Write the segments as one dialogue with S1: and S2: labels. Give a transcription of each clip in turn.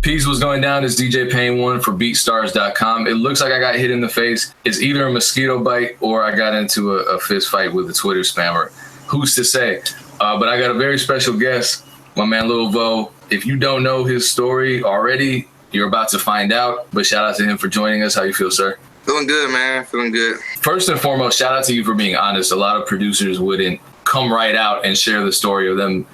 S1: Peace, what's going down? It's DJ Payne 1 for BeatStars.com. It looks like I got hit in the face. It's either a mosquito bite or I got into a fist fight with a Twitter spammer. Who's to say? But I got a very special guest, my man Lil Vo. If you don't know his story already, you're about to find out. But shout out to him for joining us. How you feel, sir?
S2: Feeling good, man. Feeling good.
S1: First and foremost, shout out to you for being honest. A lot of producers wouldn't come right out and share the story of them,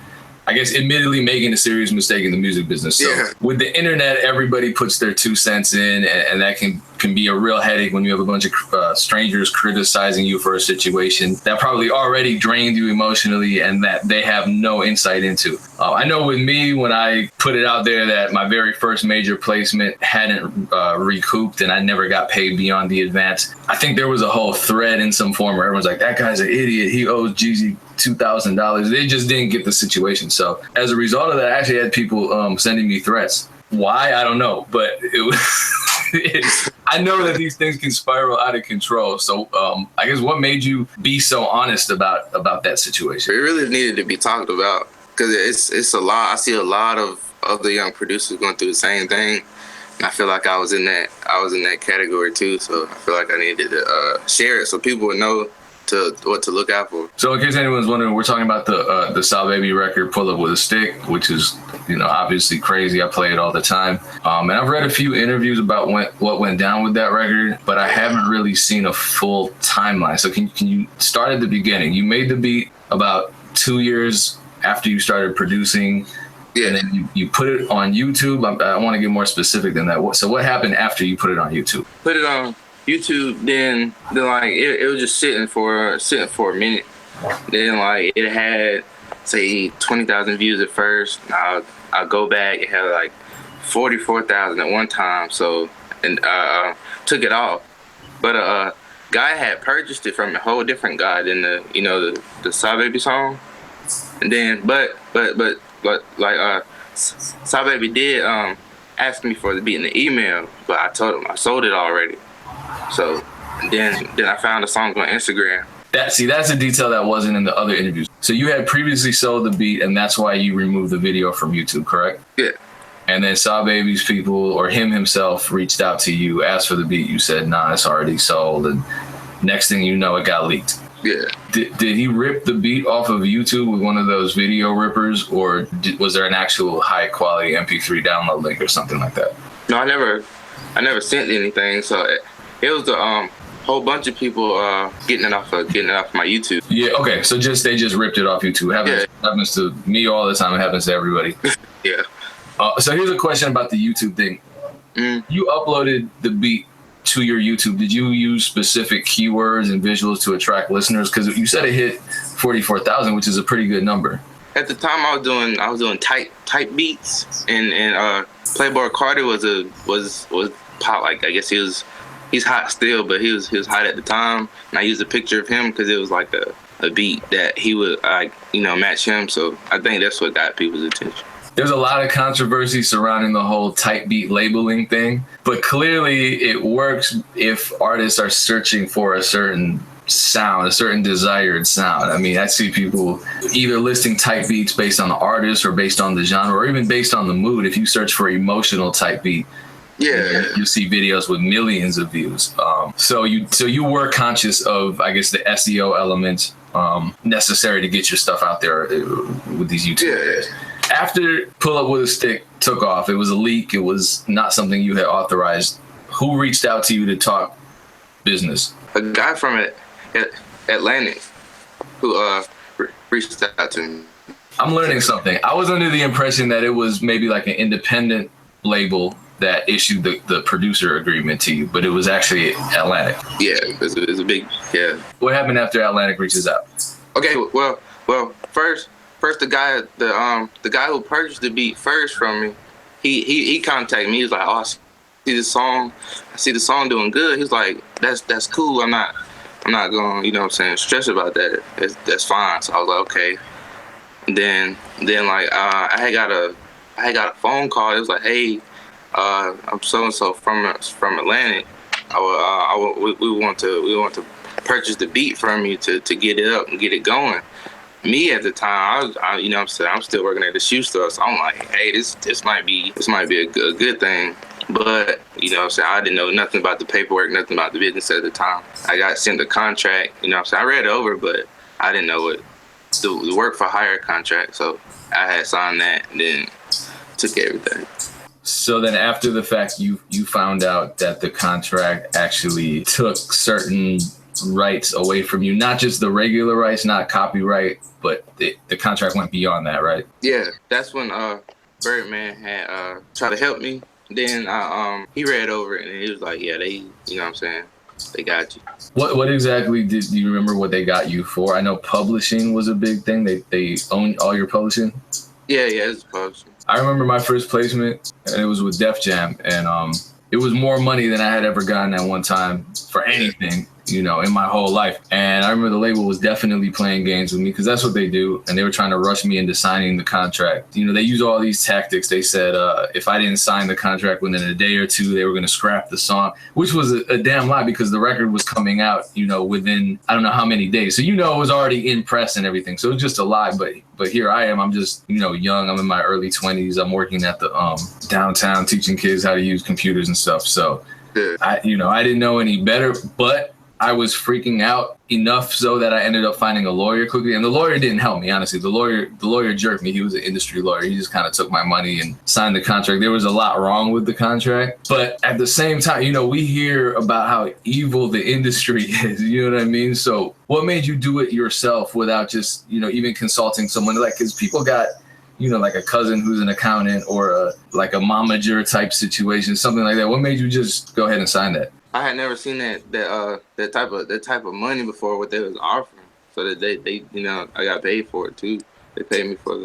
S1: I guess, admittedly making a serious mistake in the music business. So with the internet, everybody puts their 2 cents in, and that can be a real headache when you have a bunch of strangers criticizing you for a situation that probably already drained you emotionally and that they have no insight into. I know with me, when I put it out there that my very first major placement hadn't recouped and I never got paid beyond the advance, I think there was a whole thread in some form where everyone's like, that guy's an idiot. He owes Jeezy $2,000. They just didn't get the situation. So as a result of that, I actually had people sending me threats. Why? I don't know. But it was I know that these things can spiral out of control. So I guess what made you be so honest about that situation?
S2: It really needed to be talked about because it's a lot. I see a lot of other young producers going through the same thing. And I feel like I was in that category too. So I feel like I needed to share it so people would know what to look out for.
S1: So in case anyone's wondering, we're talking about the sahbabii record, Pull Up With a Stick, which is, obviously crazy. I play it all the time. And I've read a few interviews about what went down with that record, but I haven't really seen a full timeline. So can you start at the beginning? You made the beat about 2 years after you started producing. Yeah. And then you put it on YouTube. I want to get more specific than that. So what happened after you put it on YouTube?
S2: Put it on YouTube, then like it was just sitting for a minute. Then like it had say 20,000 views at first. I'll go back. It had like 44,000 at one time. So and took it off. But a guy had purchased it from a whole different guy than the sahbabii song. And then but like sahbabii did ask me for the beat in the email, but I told him I sold it already. So then I found the song on Instagram.
S1: That's a detail that wasn't in the other interviews. So you had previously sold the beat, and that's why you removed the video from YouTube, correct?
S2: Yeah. And
S1: then sahbabii's people, or him himself, reached out to you, asked for the beat. You said, nah, it's already sold. And next thing you know, it got leaked.
S2: Yeah.
S1: Did he rip the beat off of YouTube with one of those video rippers, or was there an actual high-quality MP3 download link or something like that?
S2: No, I never sent anything, so it was a whole bunch of people getting it off my YouTube.
S1: Yeah, okay. So they just ripped it off YouTube. Happens to me all the time. It happens to everybody.
S2: Yeah.
S1: So here's a question about the YouTube thing. You uploaded the beat to your YouTube. Did you use specific keywords and visuals to attract listeners? Because you said it hit 44,000, which is a pretty good number.
S2: At the time, I was doing type beats, and Playboy Carter was pop. Like I guess he's hot still, but he was hot at the time. And I used a picture of him because it was like a beat that he would match him. So I think that's what got people's attention.
S1: There's a lot of controversy surrounding the whole type beat labeling thing, but clearly it works if artists are searching for a certain sound, a certain desired sound. I mean, I see people either listing type beats based on the artist or based on the genre or even based on the mood. If you search for emotional type beat, you see videos with millions of views. So you were conscious of, I guess, the SEO elements necessary to get your stuff out there with these YouTube videos. After Pull Up With a Stick took off, it was a leak. It was not something you had authorized. Who reached out to you to talk business?
S2: A guy from Atlantic who reached out to me.
S1: I'm learning something. I was under the impression that it was maybe like an independent label that issued the producer agreement to you, but it was actually Atlantic.
S2: Yeah, it's a big, yeah.
S1: What happened after Atlantic reaches out?
S2: Okay, well, first the guy who purchased the beat first from me, he contacted me. He was like, "Oh, I see the song doing good." He's like, "That's cool. I'm not going, stress about that. That's fine." So I was like, "Okay." And then like I had got a phone call. It was like, "Hey, I'm so and so from Atlantic. We want to purchase the beat from you to get it up and get it going." me at the time, you know what I'm saying, I'm still working at the shoe store, so I'm like, hey, this might be a good thing. But, you know what I'm saying, I didn't know nothing about the paperwork, nothing about the business at the time. I got sent a contract, you know what I'm saying, I read it over, but I didn't know what the work for hire contract, so I had signed that and then took everything.
S1: So then after the fact, you found out that the contract actually took certain rights away from you, not just the regular rights, not copyright, but the contract went beyond that, right?
S2: Yeah, that's when Birdman had tried to help me. Then he read over it and he was like, yeah, they, you know what I'm saying, they got you.
S1: What exactly do you remember what they got you for? I know publishing was a big thing. They own all your publishing.
S2: Yeah, it's publishing.
S1: I remember my first placement, and it was with Def Jam, and it was more money than I had ever gotten at one time for anything, you know, in my whole life. And I remember the label was definitely playing games with me because that's what they do. And they were trying to rush me into signing the contract. You know, they use all these tactics. They said if I didn't sign the contract within a day or two, they were going to scrap the song, which was a damn lie because the record was coming out, you know, within I don't know how many days. So, you know, it was already in press and everything. So it was just a lie. But here I am. I'm just, you know, young. I'm in my early 20s. I'm working at the downtown teaching kids how to use computers and stuff. So, I didn't know any better, but I was freaking out enough so that I ended up finding a lawyer quickly. And the lawyer didn't help me, honestly. The lawyer jerked me. He was an industry lawyer. He just kind of took my money and signed the contract. There was a lot wrong with the contract. But at the same time, you know, we hear about how evil the industry is. You know what I mean? So what made you do it yourself without just, you know, even consulting someone? Like, because people got, you know, like a cousin who's an accountant or like a momager type situation, something like that. What made you just go ahead and sign that?
S2: I had never seen that type of money before. What they was offering, so that they you know, I got paid for it too. They paid me for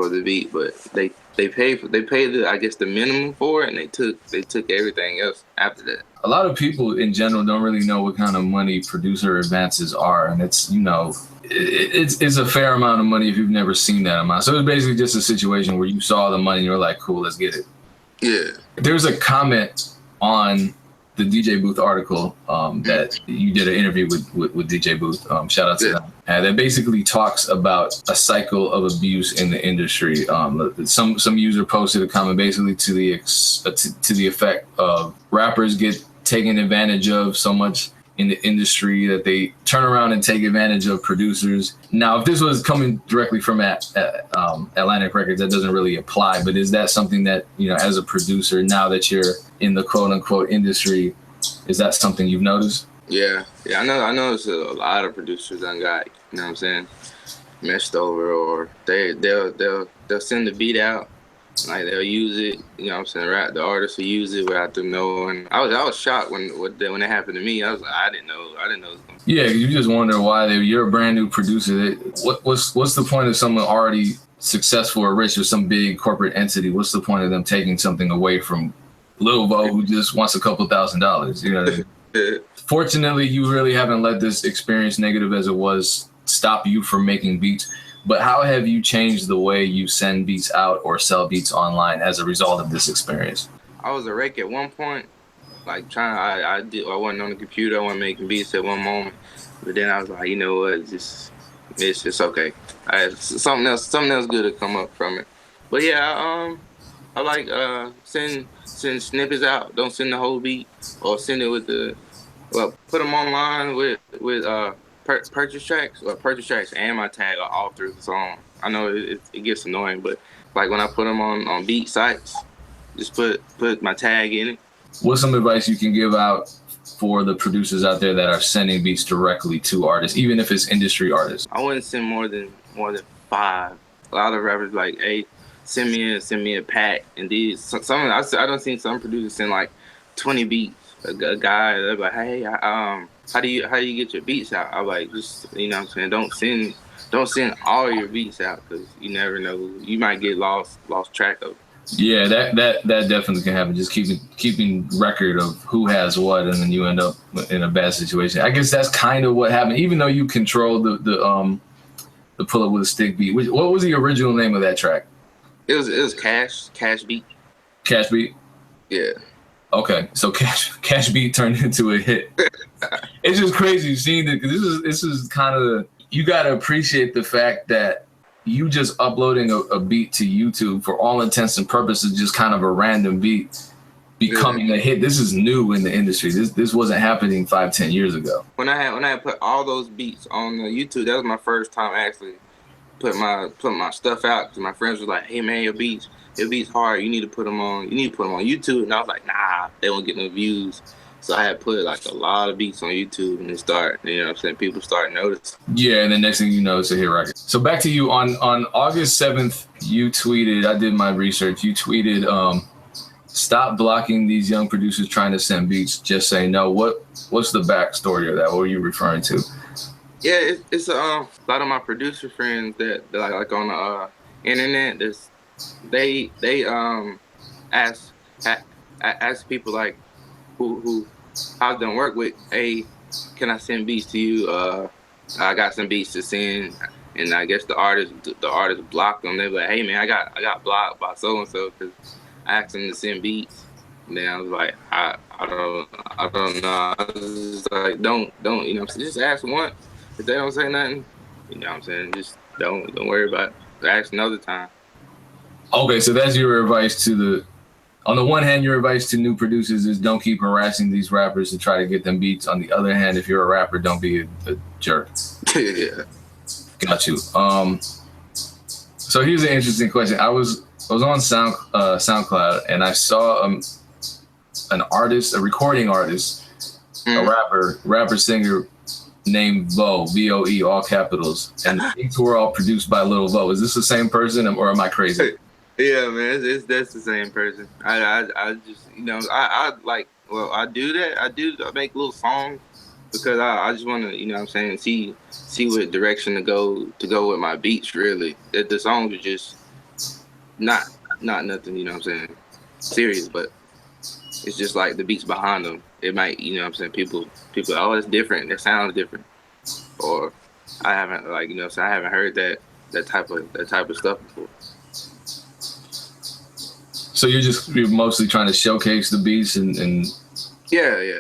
S2: the beat, but they paid I guess the minimum for it, and they took everything else after that.
S1: A lot of people in general don't really know what kind of money producer advances are, and it's, you know, it's a fair amount of money if you've never seen that amount. So it's basically just a situation where you saw the money and you're like, cool, let's get it.
S2: Yeah.
S1: There's a comment on the DJ Booth article that you did an interview with DJ Booth. Shout out to them. That basically talks about a cycle of abuse in the industry. Some user posted a comment basically to the effect of rappers get taken advantage of so much in the industry that they turn around and take advantage of producers. Now, if this was coming directly from Atlantic Records, that doesn't really apply. But is that something that, you know, as a producer, now that you're in the quote unquote industry, is that something you've noticed?
S2: Yeah. I know it's a lot of producers that got, you know what I'm saying, messed over, or they'll send the beat out. Like, they'll use it, you know what I'm saying, the artist will use it without them knowing. I was shocked when it happened to me. I was like, I didn't know.
S1: Yeah, you just wonder why you're a brand new producer. What's the point of someone already successful or rich or some big corporate entity? What's the point of them taking something away from Lil Bo who just wants a couple $1,000s? You know what I mean? Fortunately, you really haven't let this experience, negative as it was, stop you from making beats. But how have you changed the way you send beats out or sell beats online as a result of this experience?
S2: I was a wreck at one point, like I wasn't on the computer, I wasn't making beats at one moment. But then I was like, you know what, it's just okay. Something else good to come up from it. But yeah, I like send snippets out. Don't send the whole beat, or send it with put them online with purchase tracks and my tag are all through the song. I know it gets annoying, but like when I put them on beat sites, just put my tag in it.
S1: What's some advice you can give out for the producers out there that are sending beats directly to artists, even if it's industry artists?
S2: I wouldn't send more than 5. A lot of rappers like, hey, send me a pack, and these I don't see some producers send like 20 beats. A guy, they're like, hey, how do you get your beats out? I'm like, just, you know what I'm saying, don't send all your beats out, because you never know, you might get lost track of it.
S1: Yeah, that definitely can happen. Just keeping record of who has what, and then you end up in a bad situation. I guess that's kind of what happened. Even though you controlled the pull up with a stick beat. What was the original name of that track?
S2: It was Cash Beat.
S1: Cash Beat?
S2: Yeah.
S1: Okay, so Cash Beat turned into a hit. It's just crazy seeing it, because this is kind of you got to appreciate the fact that you just uploading a beat to YouTube, for all intents and purposes, just kind of a random beat, becoming a hit. This is new in the industry. This wasn't happening 5-10 years ago.
S2: When I had put all those beats on the YouTube, that was my first time actually put my stuff out, because my friends were like, "Hey man, your beats hard. You need to put them on YouTube." And I was like, "Nah, they won't get no views." So I had put like a lot of beats on YouTube, and people start noticing.
S1: Yeah, and the next thing you know, it's a hit record. So back to you, on August 7th, you tweeted, I did my research, you tweeted, "Stop blocking these young producers trying to send beats, just say no." What's the backstory of that? What were you referring to?
S2: Yeah, it's a lot of my producer friends that like on the internet, they ask people like who I've done work with, "Hey, can I send beats to you? I got some beats to send." And I guess the artist blocked them. They're like, "Hey man, I got blocked by so and so because I asked them to send beats." And then I was like, I don't know. I was just like, don't just ask once. If they don't say nothing, you know what I'm saying, just don't worry about it. Ask another time. Okay,
S1: so that's your advice on the one hand, your advice to new producers is don't keep harassing these rappers to try to get them beats. On the other hand, if you're a rapper, don't be a jerk.
S2: Yeah. Got
S1: you. So here's an interesting question. I was on SoundCloud, and I saw an artist, a recording artist, a rapper singer named Vo, V-O-E, all capitals, and the beats were all produced by Lil Vo. Is this the same person, or am I crazy?
S2: Yeah, man, that's the same person. I just, I do that. I make little songs because I just want to, see what direction to go with my beats. Really, the songs are just not nothing, serious, but it's just like the beats behind them. It might, people, oh, it's different. It sounds different, or I haven't so I haven't heard that type of stuff before.
S1: So you're mostly trying to showcase the beats and
S2: yeah.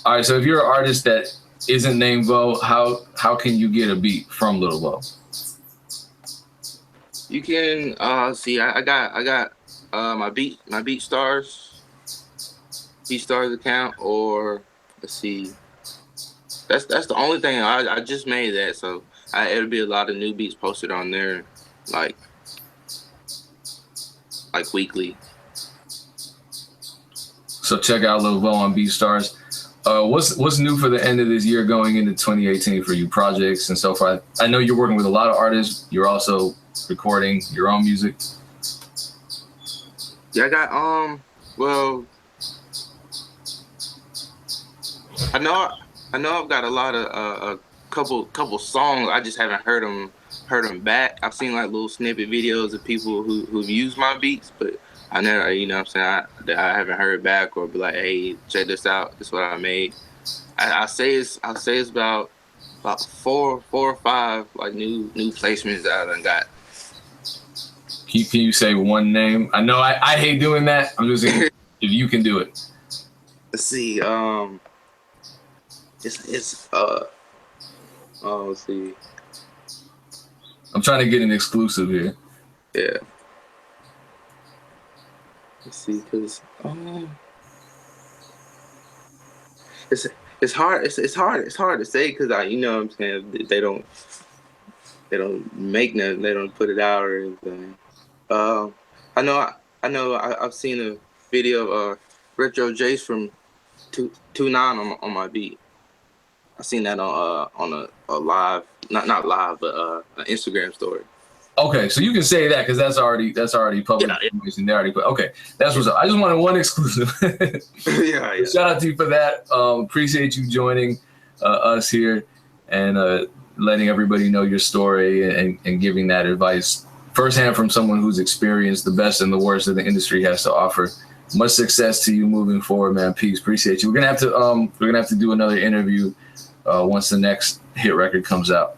S1: All right. So if you're an artist that isn't named Vo, how can you get a beat from Lil Vo?
S2: You can see. I got my BeatStars account, or let's see. That's the only thing. I just made that, so it'll be a lot of new beats posted on there, like weekly.
S1: So check out Lil Vo on BeatStars. What's new for the end of this year going into 2018 for you, projects and so forth? I know you're working with a lot of artists. You're also recording your own music.
S2: Yeah, I got well, I know I've got a lot of a couple songs. I just haven't heard them back. I've seen like little snippet videos of people who've used my beats, but I never, I haven't heard back or be like, "Hey, check this out. This is what I made." I'll say it's about 4 or 5 like new placements that I done got.
S1: Can you say one name? I know I hate doing that. I'm just saying if you can do it.
S2: Let's see. Let's see.
S1: I'm trying to get an exclusive here.
S2: Yeah. Let's see, because it's hard. It's hard to say because what I'm saying, they don't make nothing. They don't put it out or anything. I know. I've seen a video of Retro Jace from 29 on my beat. I seen that on a live, not live, but an Instagram story.
S1: Okay, so you can say that because that's already public information. They already put. Okay, that's what's up. I just wanted one exclusive.
S2: yeah.
S1: Shout out to you for that. Appreciate you joining us here and letting everybody know your story and giving that advice firsthand from someone who's experienced the best and the worst that the industry has to offer. Much success to you moving forward, man. Peace. Appreciate you. We're gonna have to do another interview once the next hit record comes out.